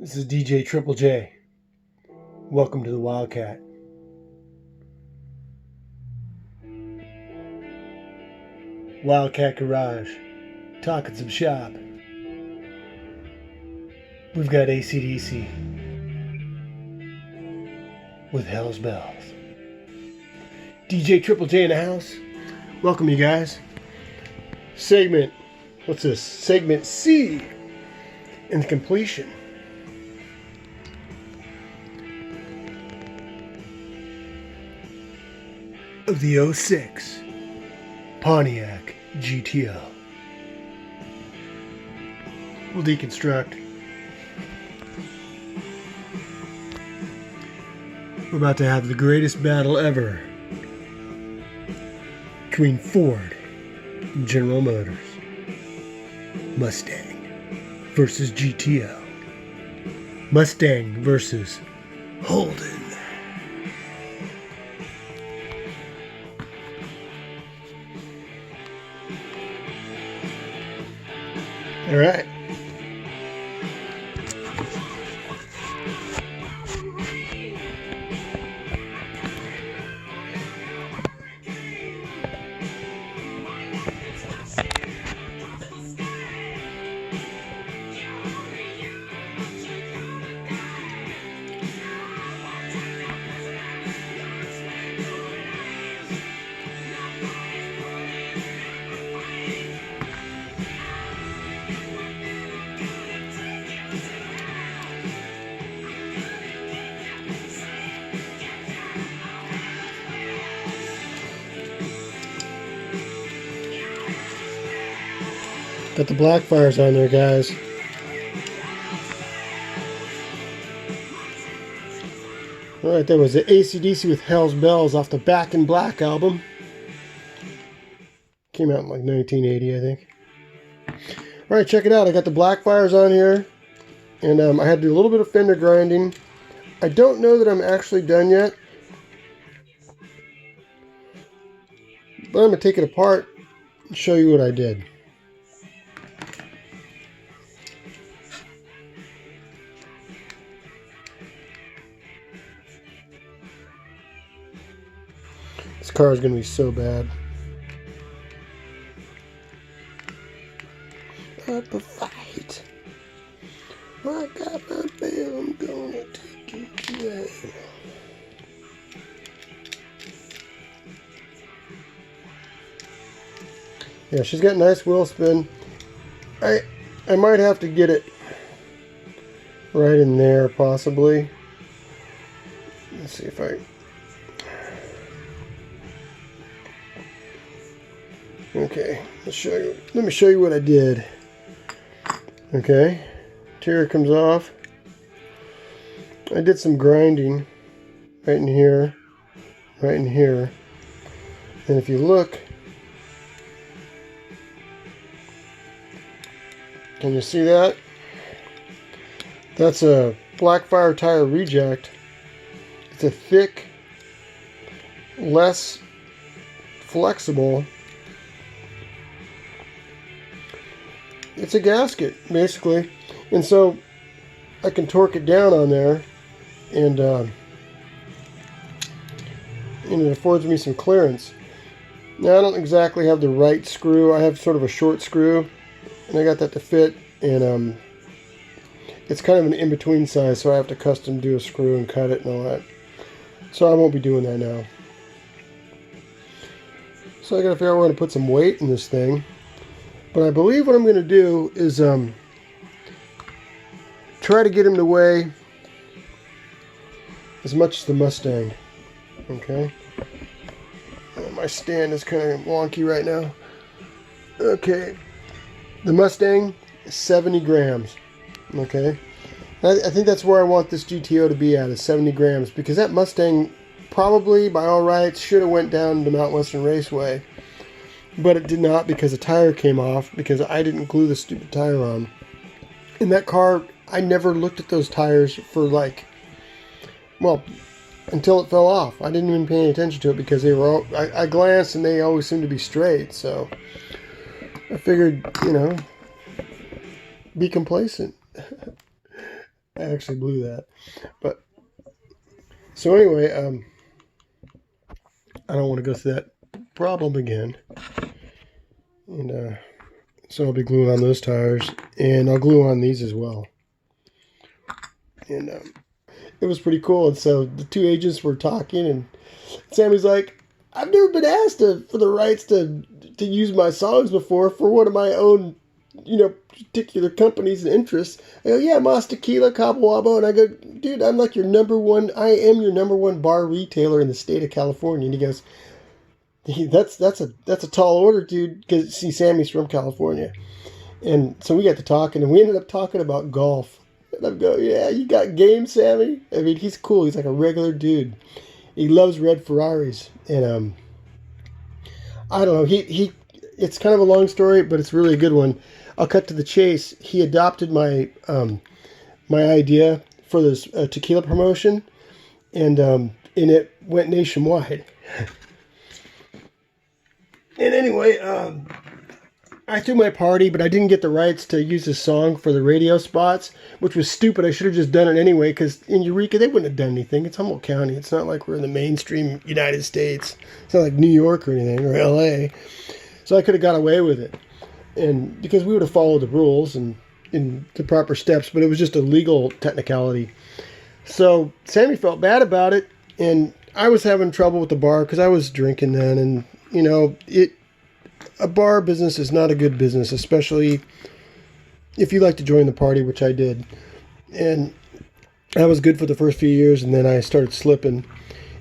This is DJ Triple J. Welcome to the Wildcat. Wildcat Garage. Talking some shop. We've got AC/DC with Hell's Bells. DJ Triple J in the house. Welcome, you guys. Segment C in completion. Of the 06 Pontiac GTO. We'll deconstruct. We're about to have the greatest battle ever between Ford and General Motors. Mustang versus GTO. Mustang versus Holden. All right. Got the Blackfires on there, guys. Alright, that was the AC/DC with Hell's Bells off the Back in Black album. Came out in like 1980, I think. Alright, check it out. I got the Blackfires on here. And I had to do a little bit of fender grinding. I don't know that I'm actually done yet. But I'm going to take it apart and show you what I did. This car is going to be so bad. Up a fight. I got my bill. I'm going to take you today. Yeah, she's got nice wheel spin. I might have to get it right in there, possibly. Let's see if I... Okay, let me show you what I did. Okay, interior comes off. I did some grinding right in here, right in here. And if you look, can you see that? That's a Blackfire tire reject. It's a thick, less flexible. It's a gasket, basically. And so I can torque it down on there, and it affords me some clearance. Now, I don't exactly have the right screw. I have sort of a short screw, and I got that to fit, and it's kind of an in-between size, so I have to custom do a screw and cut it and all that. So I won't be doing that now. So I gotta figure out where to put some weight in this thing. But I believe what I'm going to do is try to get him to weigh as much as the Mustang. Okay. My stand is kind of wonky right now. Okay. The Mustang is 70 grams. Okay. I think that's where I want this GTO to be at, is 70 grams. Because that Mustang probably, by all rights, should have went down to Mount Western Raceway. But it did not, because a tire came off because I didn't glue the stupid tire on. In that car, I never looked at those tires for until it fell off. I didn't even pay any attention to it because they were all, I glanced and they always seemed to be straight. So I figured, be complacent. I actually blew that. But so anyway, I don't want to go through that problem again. And so I'll be gluing on those tires, and I'll glue on these as well. And it was pretty cool. And so the two agents were talking, and Sammy's like, I've never been asked for the rights to use my songs before for one of my own, particular companies and interests. I go, yeah, Mas Tequila, Cabo Wabo. And I go, dude, I am your number one bar retailer in the state of California. And he goes, that's a tall order, dude, because see, Sammy's from California. And so we got to talking, and we ended up talking about golf. And I'm going, yeah, you got game, Sammy? I mean, he's cool. He's like a regular dude. He loves red Ferraris. And I don't know. It's kind of a long story, but it's really a good one. I'll cut to the chase. He adopted my idea for this tequila promotion, and it went nationwide. And anyway, I threw my party, but I didn't get the rights to use the song for the radio spots, which was stupid. I should have just done it anyway, because in Eureka, they wouldn't have done anything. It's Humboldt County. It's not like we're in the mainstream United States. It's not like New York or anything, or L.A. So I could have got away with it, and because we would have followed the rules and in the proper steps, but it was just a legal technicality. So Sammy felt bad about it, and I was having trouble with the bar because I was drinking then, and a bar business is not a good business, especially if you like to join the party, which I did. And I was good for the first few years, and then I started slipping.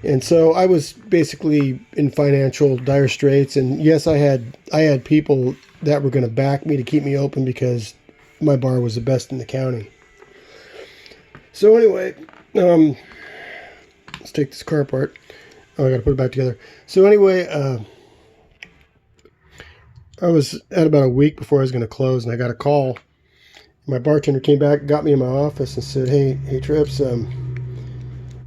And so I was basically in financial dire straits. And yes, I had people that were going to back me to keep me open because my bar was the best in the county. So anyway, let's take this car apart. Oh, I got to put it back together. So anyway, I was at about a week before I was going to close, and I got a call. My bartender came back, got me in my office, and said, "Hey, Trips,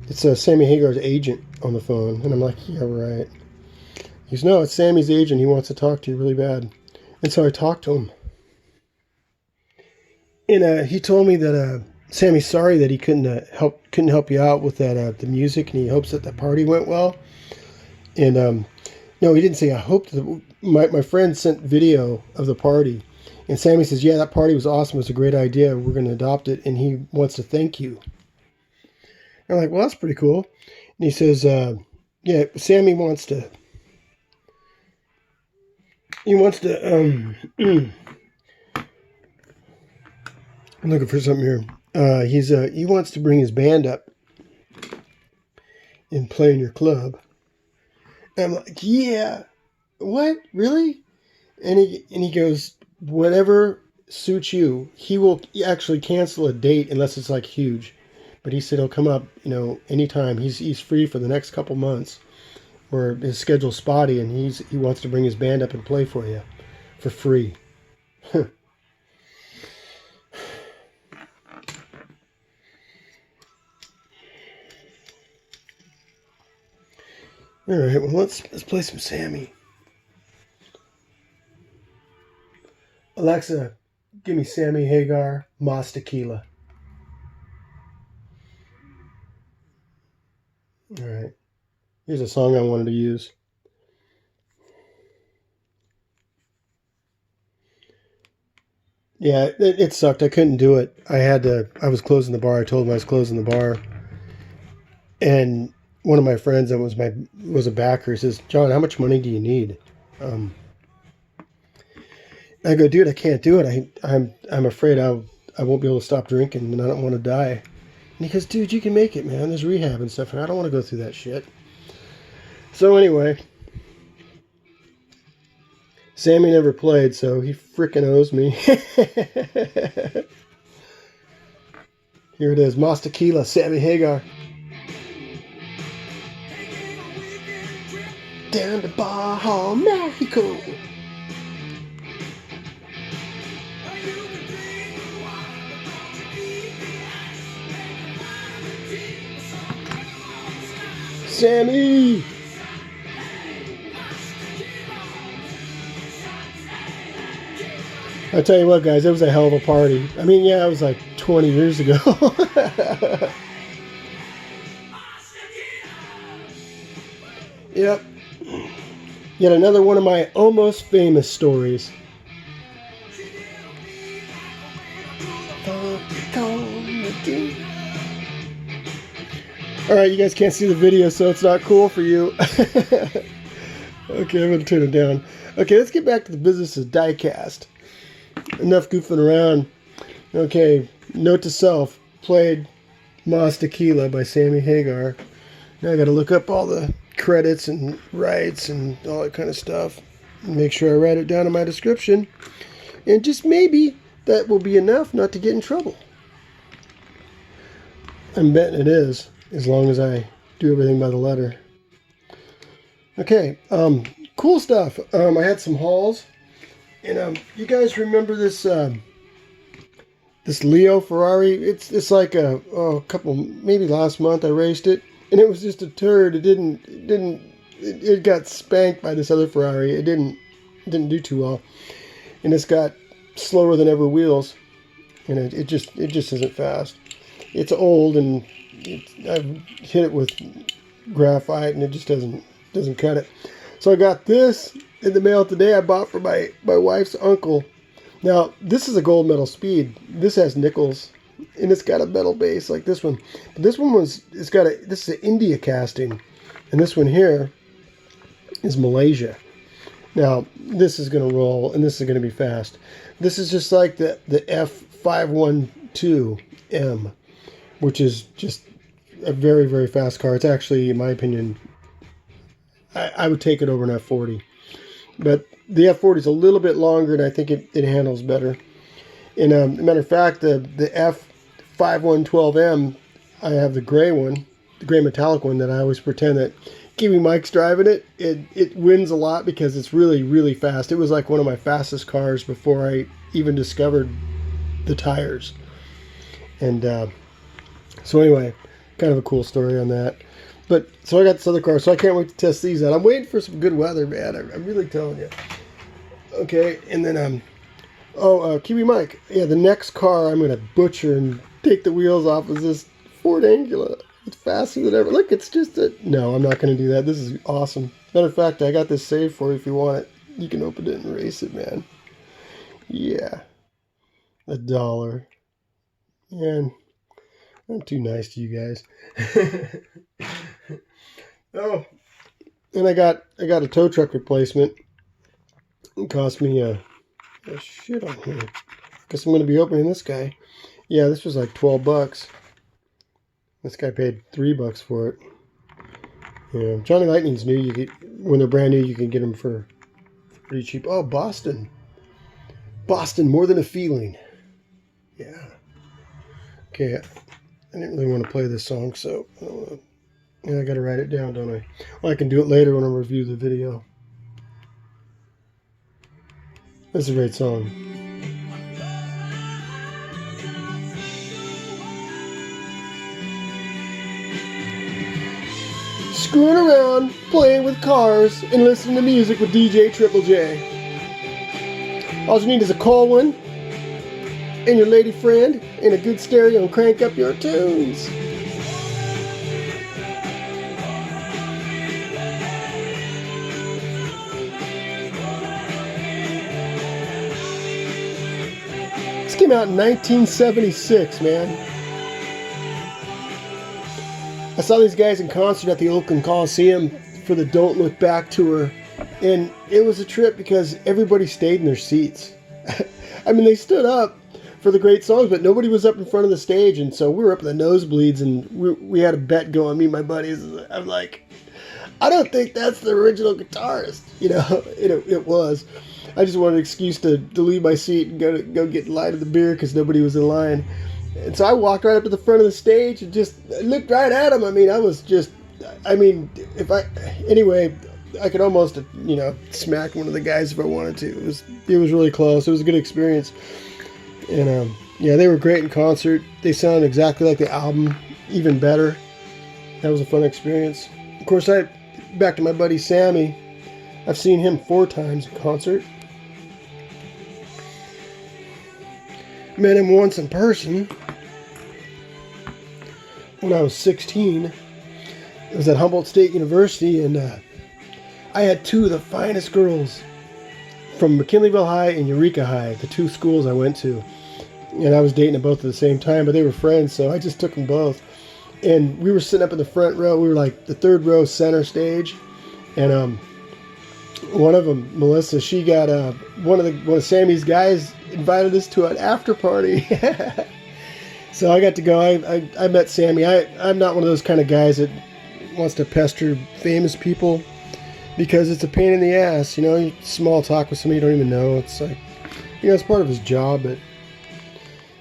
it's Sammy Hagar's agent on the phone." And I'm like, "Yeah, right." He goes, "No, it's Sammy's agent. He wants to talk to you really bad." And so I talked to him, and he told me that Sammy's sorry that he couldn't help you out with that the music, and he hopes that the party went well. And no, he didn't say I hoped. My friend sent video of the party, and Sammy says, "Yeah, that party was awesome. It was a great idea. We're going to adopt it, and he wants to thank you." And I'm like, "Well, that's pretty cool." And he says, "Yeah, Sammy wants to. He wants to. I'm looking for something here. He wants to bring his band up and play in your club." And I'm like, "Yeah. What? Really?" And he goes, "Whatever suits you." He will actually cancel a date unless it's like huge. But he said he'll come up, anytime. He's free for the next couple months, or his schedule's spotty, and he wants to bring his band up and play for you for free. All right, well let's play some Sammy. Alexa, give me Sammy Hagar, Mas Tequila. All right. Here's a song I wanted to use. Yeah, it sucked. I couldn't do it. I was closing the bar. I told him I was closing the bar. And one of my friends that was a backer says, "John, how much money do you need?" I go, "Dude, I can't do it. I'm afraid I won't be able to stop drinking, and I don't want to die." And he goes, "Dude, you can make it, man. There's rehab and stuff, and I don't want to go through that shit." So anyway, Sammy never played, so he frickin' owes me. Here it is, Mas Tequila, Sammy Hagar. Down to Baja, Mexico. Sammy! I tell you what, guys, it was a hell of a party. I mean, yeah, it was like 20 years ago. Yep. Yet another one of my almost famous stories. Alright, you guys can't see the video, so it's not cool for you. Okay, I'm going to turn it down. Okay, let's get back to the business of diecast. Enough goofing around. Okay, note to self. Played Mas Tequila by Sammy Hagar. Now I got to look up all the credits and rights and all that kind of stuff. Make sure I write it down in my description. And just maybe that will be enough not to get in trouble. I'm betting it is, as long as I do everything by the letter. Okay, cool stuff. I had some hauls, and you guys remember this this Leo Ferrari? It's like a couple, maybe last month I raced it, and it was just a turd. It got spanked by this other Ferrari. It didn't do too well, and it's got slower than ever wheels, and it just isn't fast. It's old, and I've hit it with graphite, and it just doesn't cut it. So I got this in the mail today. I bought for my wife's uncle. Now this is a gold medal Speed. This has nickels, and it's got a metal base like this one. But this one this is an India casting, and this one here is Malaysia. Now this is going to roll, and this is going to be fast. This is just like the F512M, which is just a very, very fast car. It's actually, in my opinion, I would take it over an F40. But the F40 is a little bit longer, and I think it handles better. And as a matter of fact, the F5112M, I have the gray one, the gray metallic one that I always pretend that Kiwi Mike's driving it. It wins a lot because it's really, really fast. It was like one of my fastest cars before I even discovered the tires. And so anyway, kind of a cool story on that. But so I got this other car, so I can't wait to test these out. I'm waiting for some good weather, man. I'm really telling you. Okay, and then Kiwi Mike. Yeah, the next car I'm gonna butcher and take the wheels off is this Ford Angula. It's faster than ever. Look, it's just no, I'm not gonna do that. This is awesome. Matter of fact, I got this saved for you if you want it. You can open it and race it, man. Yeah, $1. Man, I'm too nice to you guys. Oh, and I got a tow truck replacement. It cost me a shit on here. Guess I'm gonna be opening this guy. Yeah, this was like $12. This guy paid $3 for it. Yeah, Johnny Lightning's new. When they're brand new, you can get them for pretty cheap. Oh, Boston, more than a feeling. Yeah. Okay, I didn't really want to play this song, so I got to write it down, don't I? Well, I can do it later when I review the video. That's a great song. Screwing around, playing with cars, and listening to music with DJ Triple J. All you need is a Colwyn and your lady friend and a good stereo and crank up your tunes. This came out in 1976, man. I saw these guys in concert at the Oakland Coliseum for the Don't Look Back tour, and it was a trip because everybody stayed in their seats. I mean, they stood up for the great songs, but nobody was up in front of the stage, and so we were up in the nosebleeds, and we had a bet going, me and my buddies. I'm like, I don't think that's the original guitarist. You know, it was. I just wanted an excuse to leave my seat and go get in line of the beer because nobody was in line. And so I walked right up to the front of the stage and just looked right at him. I mean, anyway, I could almost, smack one of the guys if I wanted to. It was really close. It was a good experience. And, they were great in concert. They sounded exactly like the album, even better. That was a fun experience. Of course, back to my buddy Sammy. I've seen him 4 times in concert. Met him once in person when I was 16. It was at Humboldt State University, and I had two of the finest girls from McKinleyville High and Eureka High, the two schools I went to. And I was dating them both at the same time, but they were friends, so I just took them both. And we were sitting up in the front row. We were like the third row center stage. And one of them, Melissa, she got one of Sammy's guys invited us to an after party. So I got to go. I met Sammy. I'm not one of those kind of guys that wants to pester famous people, because it's a pain in the ass. You know, you small talk with somebody you don't even know. It's like, you know, it's part of his job.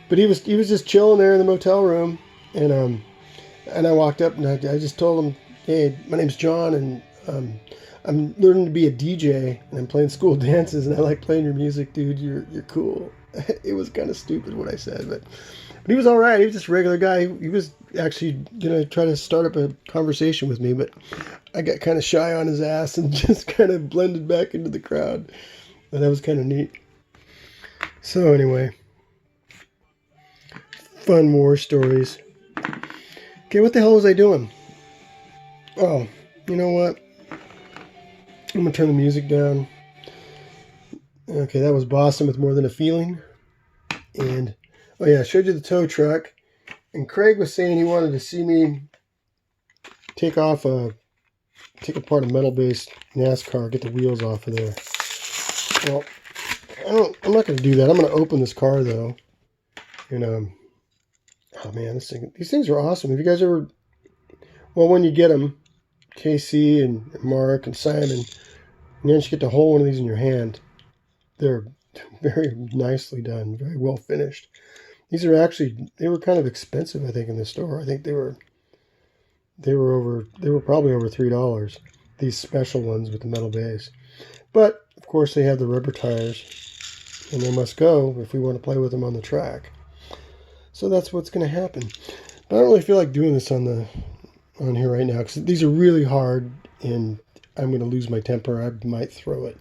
But he was just chilling there in the motel room, and I walked up and I just told him, hey, my name's John, and I'm learning to be a DJ, and I'm playing school dances, and I like playing your music, dude. You're cool. It was kind of stupid what I said, but he was all right. He was just a regular guy. He was actually gonna try to start up a conversation with me, but I got kind of shy on his ass and just kind of blended back into the crowd. But that was kind of neat. So anyway, fun war stories. Okay, what the hell was I doing? Oh, you know what? I'm going to turn the music down. Okay, that was Boston with More Than a Feeling. And, oh yeah, I showed you the tow truck. And Craig was saying he wanted to see me take apart a metal-based NASCAR, get the wheels off of there. Well, I'm not going to do that. I'm going to open this car, though. And, oh man, these things are awesome. Have you guys ever, well, when you get them, KC and Mark and Simon, and once you get to hold one of these in your hand, they're very nicely done, very well finished. These are actually, they were kind of expensive, I think, in the store. I think they were probably over $3, these special ones with the metal base. But of course they have the rubber tires, and they must go if we want to play with them on the track. So that's what's going to happen. But I don't really feel like doing this on here right now, because these are really hard, and I'm going to lose my temper. I might throw it.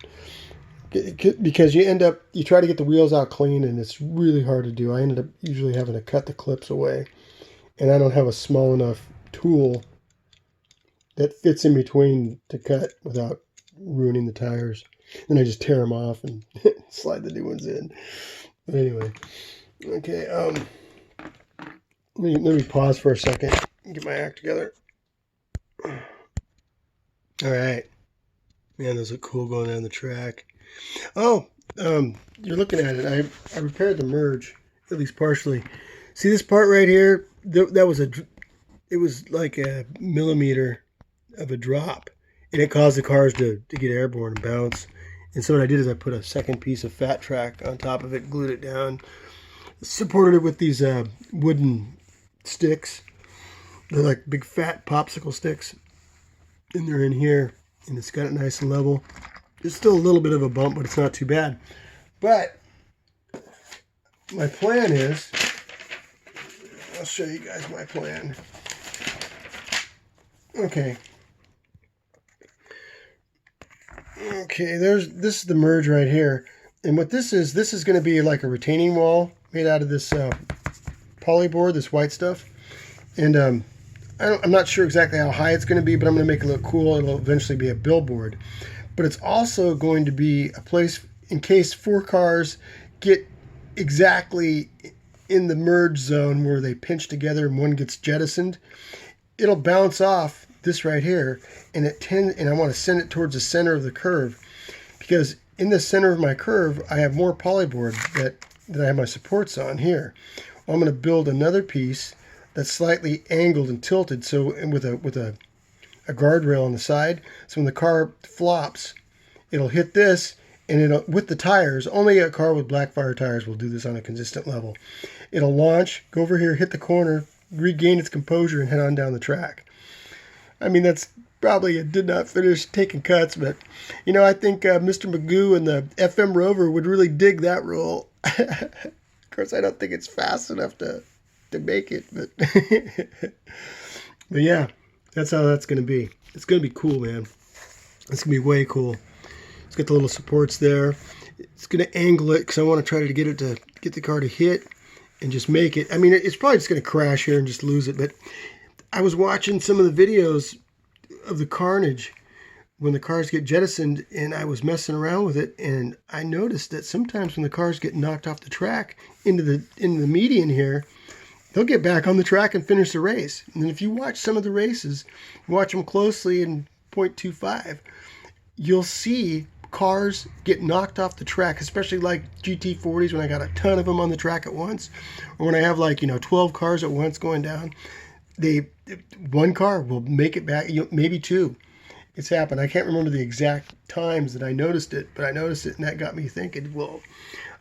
Because you try to get the wheels out clean, and it's really hard to do. I ended up usually having to cut the clips away, and I don't have a small enough tool that fits in between to cut without ruining the tires. Then I just tear them off and slide the new ones in. But anyway, okay, let me pause for a second and get my act together. All right. Man, those look cool going down the track. Oh, you're looking at it. I repaired the merge, at least partially. See this part right here? It was like a millimeter of a drop, and it caused the cars to get airborne and bounce. And so what I did is I put a second piece of fat track on top of it, glued it down, supported it with these wooden sticks. They're like big fat popsicle sticks, and they're in here, and it's got it nice and level. There's still a little bit of a bump, but it's not too bad. But my plan is, I'll show you guys my plan. Okay, this is the merge right here. And what this is going to be like a retaining wall made out of this polyboard, this white stuff. And I'm not sure exactly how high it's going to be, but I'm going to make it look cool. It'll eventually be a billboard. But it's also going to be a place in case 4 cars get exactly in the merge zone where they pinch together and one gets jettisoned. It'll bounce off this right here, and I want to send it towards the center of the curve, because in the center of my curve I have more polyboard that I have my supports on here. Well, I'm going to build another piece that's slightly angled and tilted, so with a guardrail on the side, so when the car flops, it'll hit this, and it'll, with the tires, only a car with Blackfire tires will do this on a consistent level. It'll launch, go over here, hit the corner, regain its composure, and head on down the track. I mean, that's probably, it did not finish taking cuts, but, you know, I think Mr. Magoo and the FM Rover would really dig that roll. Of course, I don't think it's fast enough to make it, but but yeah, that's how that's going to be. It's going to be cool, man. It's going to be way cool. It's got the little supports there. It's going to angle it because I want to try to get the car to hit and just make it. I mean, it's probably just going to crash here and just lose it, but I was watching some of the videos of the carnage when the cars get jettisoned, and I was messing around with it, and I noticed that sometimes when the cars get knocked off the track into the median here, they'll get back on the track and finish the race. And then if you watch some of the races, watch them closely in 0.25, you'll see cars get knocked off the track, especially like GT40s when I got a ton of them on the track at once, or when I have 12 cars at once going down. One car will make it back, maybe two. It's happened. I can't remember the exact times that I noticed it, but I noticed it, and that got me thinking, well,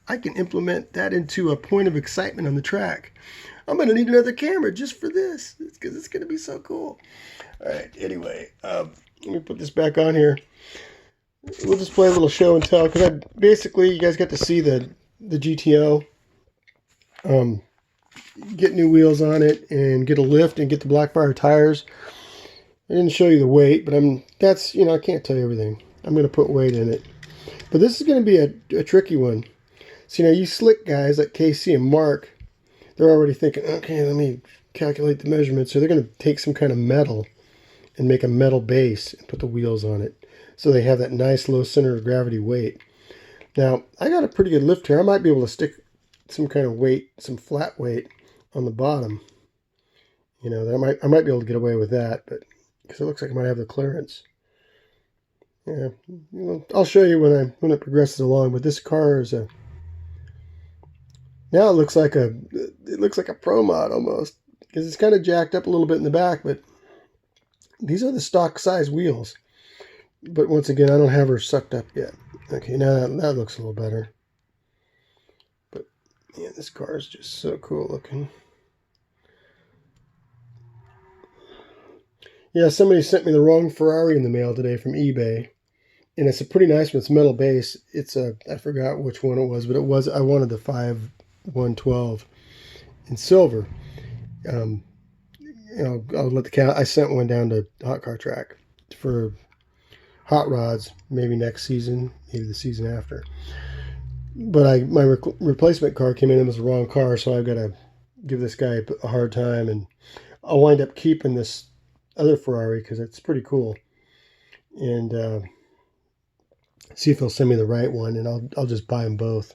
I can implement that into a point of excitement on the track. I'm going to need another camera just for this, because it's going to be so cool. All right, anyway, let me put this back on here. We'll just play a little show and tell, because basically you guys got to see the GTO, get new wheels on it and get a lift and get the Blackfire tires. I didn't show you the weight, but I can't tell you everything. I'm going to put weight in it. But this is going to be a tricky one. So, you slick guys like Casey and Mark, they're already thinking, okay, let me calculate the measurements. So they're going to take some kind of metal and make a metal base and put the wheels on it, so they have that nice low center of gravity weight. Now, I got a pretty good lift here. I might be able to stick some kind of weight, some flat weight on the bottom. That I might be able to get away with that, but because it looks like I might have the clearance. Yeah, I'll show you when it progresses along. But this car is now it looks like a Pro Mod almost, because it's kind of jacked up a little bit in the back, but these are the stock size wheels. But once again, I don't have her sucked up yet. Okay, now that looks a little better. But yeah, this car is just so cool looking. Yeah, somebody sent me the wrong Ferrari in the mail today from eBay. And it's a pretty nice one. It's metal base. I forgot which one it was, but I wanted the 5112 in silver. I'll let the cat. I sent one down to Hot Car Track for hot rods, maybe next season, maybe the season after. But my replacement car came in and it was the wrong car, so I've got to give this guy a hard time, and I'll wind up keeping this other Ferrari because it's pretty cool, and see if he'll send me the right one, and I'll just buy them both.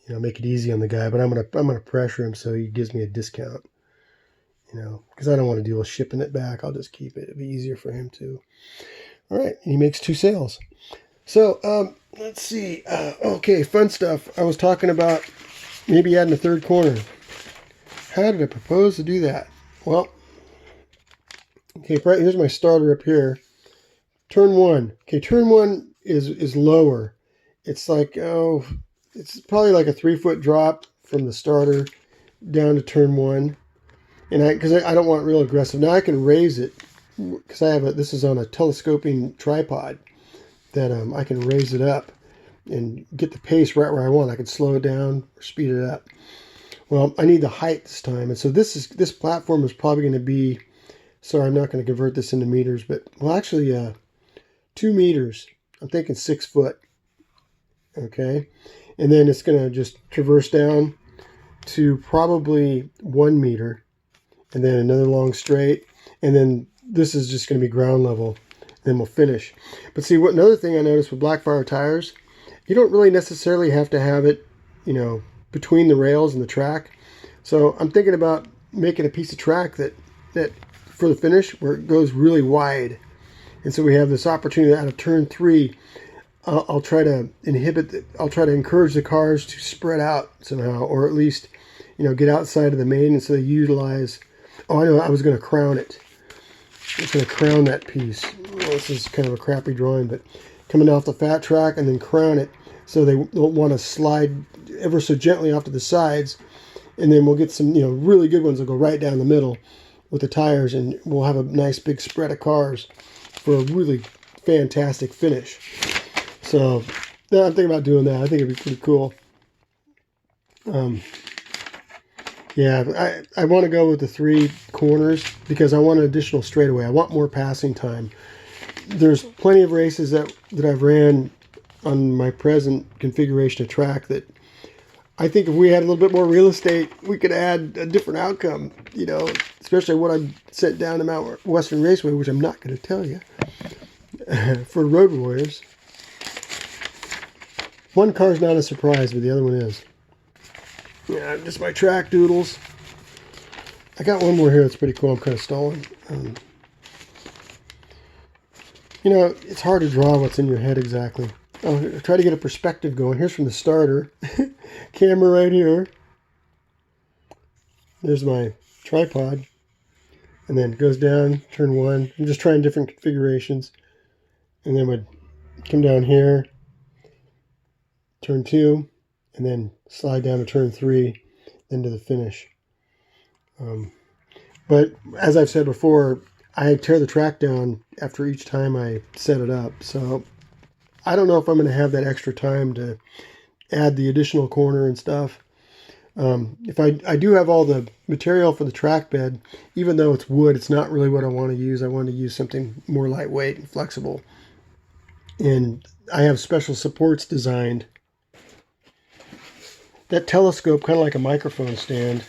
Make it easy on the guy, but I'm gonna pressure him so he gives me a discount. Because I don't want to deal with shipping it back. I'll just keep it. It'll be easier for him too. All right, and he makes 2 sales. So let's see. Okay, fun stuff. I was talking about maybe adding a third corner. How did I propose to do that? Well, okay, right here's my starter up here. Turn 1. Okay, turn 1 is lower. It's it's probably like a 3-foot drop from the starter down to turn 1. And because I don't want real aggressive. Now I can raise it because this is on a telescoping tripod that I can raise it up and get the pace right where I want. I can slow it down or speed it up. Well, I need the height this time, and so this platform is probably going to be. Sorry, I'm not going to convert this into meters, but actually 2 meters. I'm thinking 6 foot. Okay, and then it's going to just traverse down to probably 1 meter. And then another long straight, and then this is just going to be ground level, and then we'll finish. But see, another thing I noticed with Blackfire tires, you don't really necessarily have to have it, between the rails and the track. So I'm thinking about making a piece of track that for the finish where it goes really wide, and so we have this opportunity out of turn 3. I'll try to encourage the cars to spread out somehow, or at least, get outside of the main, and so they utilize. Oh, I know, I was going to crown it. I was going to crown that piece. Well, this is kind of a crappy drawing, but coming off the fat track and then crown it so they don't want to slide ever so gently off to the sides. And then we'll get some, really good ones that go right down the middle with the tires, and we'll have a nice big spread of cars for a really fantastic finish. So I'm thinking about doing that. I think it'd be pretty cool. Yeah, I want to go with the 3 corners because I want an additional straightaway. I want more passing time. There's plenty of races that I've ran on my present configuration of track that I think if we had a little bit more real estate, we could add a different outcome, you know, especially what I sent down to Mount Western Raceway, which I'm not going to tell you, for Road Warriors. One car's not a surprise, but the other one is. Yeah, just my track doodles. I got one more here that's pretty cool. I'm kind of stalling. You know, it's hard to draw what's in your head exactly. I'll try to get a perspective going. Here's from the starter. Camera right here. There's my tripod. And then it goes down, turn 1. I'm just trying different configurations. And then would come down here, turn 2, and then slide down to turn 3, then to the finish. But as I've said before, I tear the track down after each time I set it up. So I don't know if I'm going to have that extra time to add the additional corner and stuff. If I do have all the material for the track bed, even though it's wood, it's not really what I want to use. I want to use something more lightweight and flexible. And I have special supports designed that telescope, kind of like a microphone stand.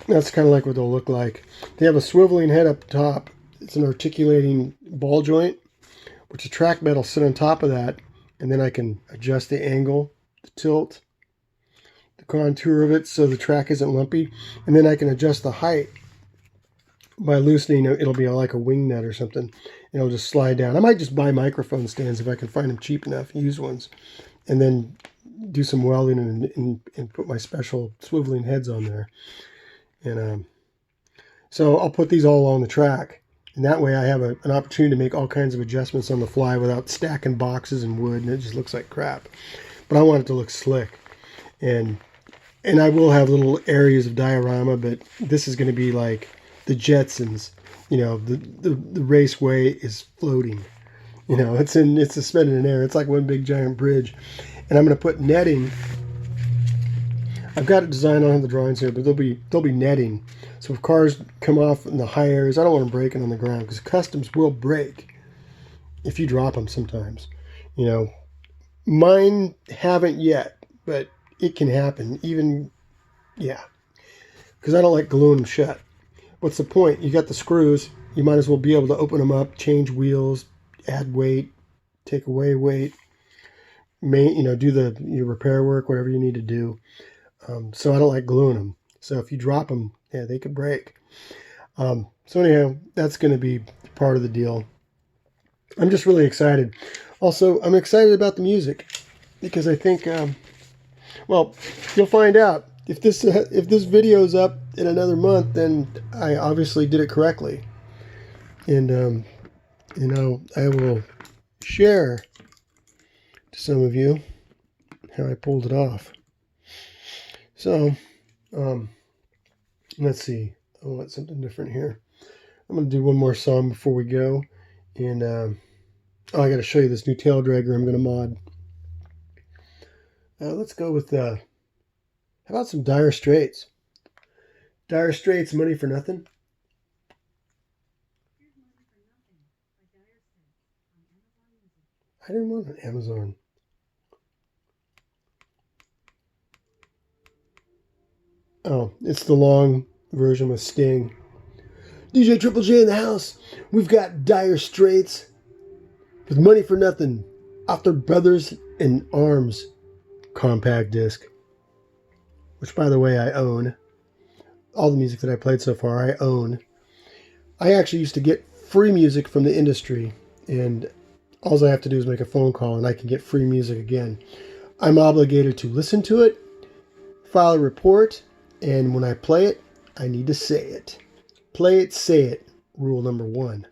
That's kind of like what they'll look like. They have a swiveling head up top. It's an articulating ball joint, which the track bed will sit on top of that, and then I can adjust the angle, the tilt, the contour of it so the track isn't lumpy, and then I can adjust the height by loosening. It'll be like a wing nut or something. It'll just slide down. I might just buy microphone stands if I can find them cheap enough, used ones, and then do some welding and put my special swiveling heads on there. And so I'll put these all along the track, and that way I have an opportunity to make all kinds of adjustments on the fly without stacking boxes and wood, and it just looks like crap. But I want it to look slick, and I will have little areas of diorama, but this is going to be like the Jetsons. You know, the raceway is floating. You know, it's suspended in air. It's like one big giant bridge, and I'm going to put netting. I've got it designed, I don't have the drawings here, but there'll be netting. So if cars come off in the high areas, I don't want them breaking on the ground, because customs will break if you drop them sometimes. You know, mine haven't yet, but it can happen. Even, yeah, because I don't like gluing them shut. What's the point? You got the screws. You might as well be able to open them up, change wheels, add weight, take away weight, do your repair work, whatever you need to do. So I don't like gluing them. So if you drop them, yeah, they could break. So anyhow, that's going to be part of the deal. I'm just really excited. Also, I'm excited about the music because I think, well, you'll find out. If this video's up in another month, then I obviously did it correctly. And, I will share to some of you how I pulled it off. So, let's see. I want something different here. I'm going to do one more song before we go. And, I got to show you this new tail dragger I'm going to mod. Let's go with, how about some Dire Straits? Dire Straits, Money for Nothing. I didn't want it on Amazon. Oh, it's the long version with Sting. DJ Triple J in the house. We've got Dire Straits with Money for Nothing off their Brothers in Arms compact disc, which, by the way, I own. All the music that I played so far, I own. I actually used to get free music from the industry, and all I have to do is make a phone call and I can get free music again. I'm obligated to listen to it, file a report, and when I play it, I need to say it. Play it, say it. Rule number 1.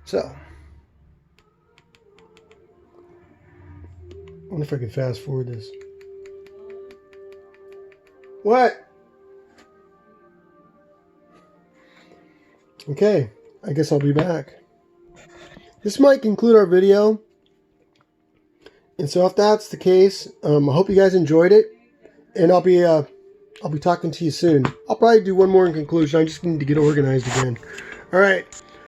So, I wonder if I can fast forward this. What? Okay, I guess I'll be back. This might conclude our video. And so if that's the case, I hope you guys enjoyed it. And I'll be talking to you soon. I'll probably do one more in conclusion. I just need to get organized again. All right.